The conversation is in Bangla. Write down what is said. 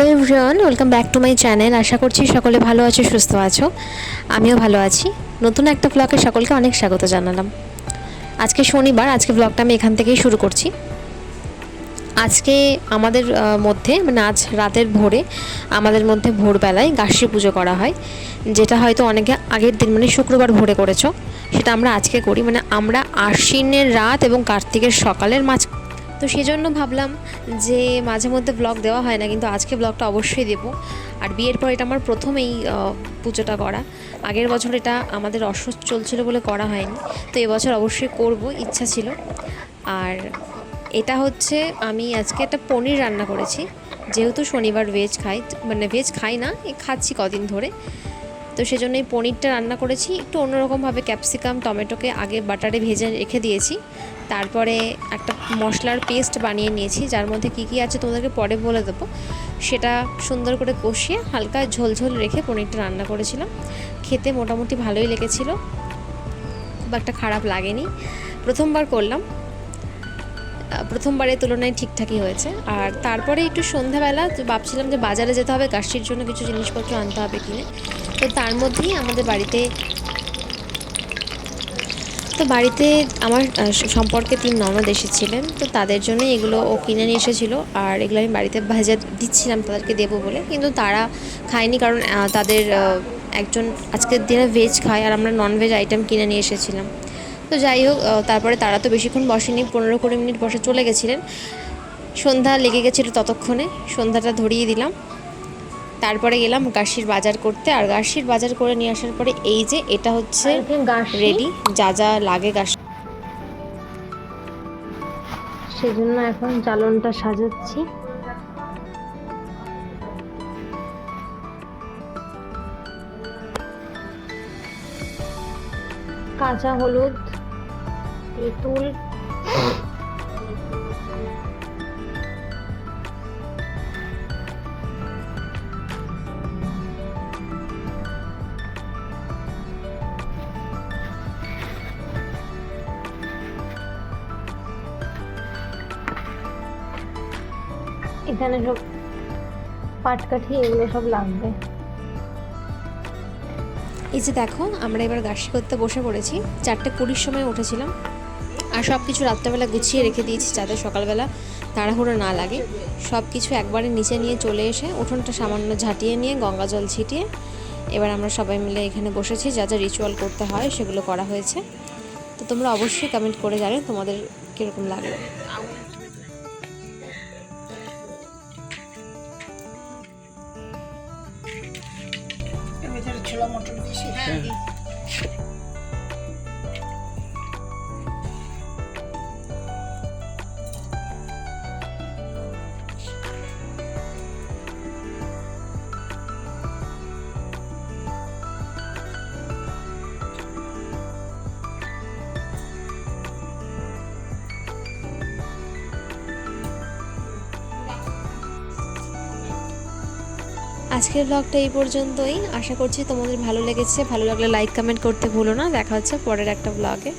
Hello everyone, welcome back to my channel. আশা করছি সকলে ভালো আছো, সুস্থ আছো। আমিও ভালো আছি। নতুন একটা ব্লগে সকলকে অনেক স্বাগত জানালাম। আজকে শনিবার, আজকে ব্লগটা আমি এখান থেকেই শুরু করছি। আজকে আমাদের মধ্যে মানে আজ রাতের ভোরে আমাদের মধ্যে ভোরবেলায় গাসি পুজো করা হয়, যেটা হয়তো অনেকে আগের দিন মানে শুক্রবার ভোরে করেছো, সেটা আমরা আজকে করি। মানে আমরা আশ্বিনের রাত এবং কার্তিকের সকালের মাঝ, তো সেই জন্য ভাবলাম যে মাঝে মধ্যে ব্লগ দেওয়া হয় না, কিন্তু আজকে ব্লগটা অবশ্যই দেবো। আর বিয়ের পর এটা আমার প্রথম এই পুজোটা করা। আগের বছর এটা আমাদের অসুস্থ চলছিল বলে করা হয়নি, তো এবছর অবশ্যই করব, ইচ্ছা ছিল। আর এটা হচ্ছে আমি আজকে একটা পনির রান্না করেছি, যেহেতু শনিবার ভেজ খাই, মানে ভেজ খাই না, খাচ্ছি কদিন ধরে, তো সেজন্য এই পনিরটা রান্না করেছি একটু অন্যরকমভাবে। ক্যাপসিকাম টমেটোকে আগে বাটারে ভেজে রেখে দিয়েছি, তারপরে একটা মশলার পেস্ট বানিয়ে নিয়েছি, যার মধ্যে কী কী আছে তোমাদেরকে পরে বলে দেবো। সেটা সুন্দর করে কষিয়ে হালকা ঝোলঝোল রেখে পনিরটা রান্না করেছিলাম। খেতে মোটামুটি ভালোই লেগেছিলো, খুব একটা খারাপ লাগেনি। প্রথমবার করলাম, প্রথমবারের তুলনায় ঠিকঠাকই হয়েছে। আর তারপরে একটু সন্ধ্যাবেলা ভাবছিলাম যে বাজারে যেতে হবে, গাছির জন্য কিছু জিনিসপত্র আনতে হবে কিনে। তো তার মধ্যেই আমাদের বাড়িতে আমার সম্পর্কে 3 ননদ এসেছিলেন, তো তাদের জন্য এগুলো ও কিনে নিয়ে এসেছিলো। আর এগুলো আমি বাড়িতে ভাজা দিচ্ছিলাম তাদেরকে দেবো বলে, কিন্তু তারা খায়নি, কারণ তাদের একজন আজকের দিনে ভেজ খায় আর আমরা ননভেজ আইটেম কিনে নিয়ে এসেছিলাম। তো যাই হোক, তারপরে তারা তো বেশিক্ষণ বসেনি, 15-20 মিনিট বসে চলে গেছিলেন। সন্ধ্যা লেগে গেছিলো, ততক্ষণে সন্ধ্যাটা ধরিয়ে দিলাম। তারপরে গেলাম গাছির বাজার করতে। আর গাছির বাজার করে নিয়ে আসার পরে এই যে এটা হচ্ছে রেডি, যা যা লাগে গাছি, সেজন্য এখন চালনটা সাজাচ্ছি। কাঁচা হলুদ, তেঁতুল, এখানে সব পাটকাঠি, এগুলো সব লাগবে। এই যে দেখো, আমরা এবার গাছি করতে বসে পড়েছি। 4:20 সময় উঠেছিলাম, আর সব কিছু রাত্রেবেলা গুছিয়ে রেখে দিয়েছি যাতে সকালবেলা তাড়াহুড়ো না লাগে। সব কিছু একবারে নিচে নিয়ে চলে এসে উঠোনটা সামান্য ঝাঁটিয়ে নিয়ে গঙ্গা জল ছিটিয়ে এবার আমরা সবাই মিলে এখানে বসেছি। যা যা রিচুয়াল করতে হয় সেগুলো করা হয়েছে। তো তোমরা অবশ্যই কমেন্ট করে জানো তোমাদের কীরকম লাগলো। ছোলা মটর দিয়েছি, হ্যাঁ। আজকের ব্লগটা এই পর্যন্তই। আশা করছি তোমাদের ভালো লেগেছে। ভালো লাগলে লাইক কমেন্ট করতে ভুলো না। দেখা হচ্ছে পরের একটা ব্লগে।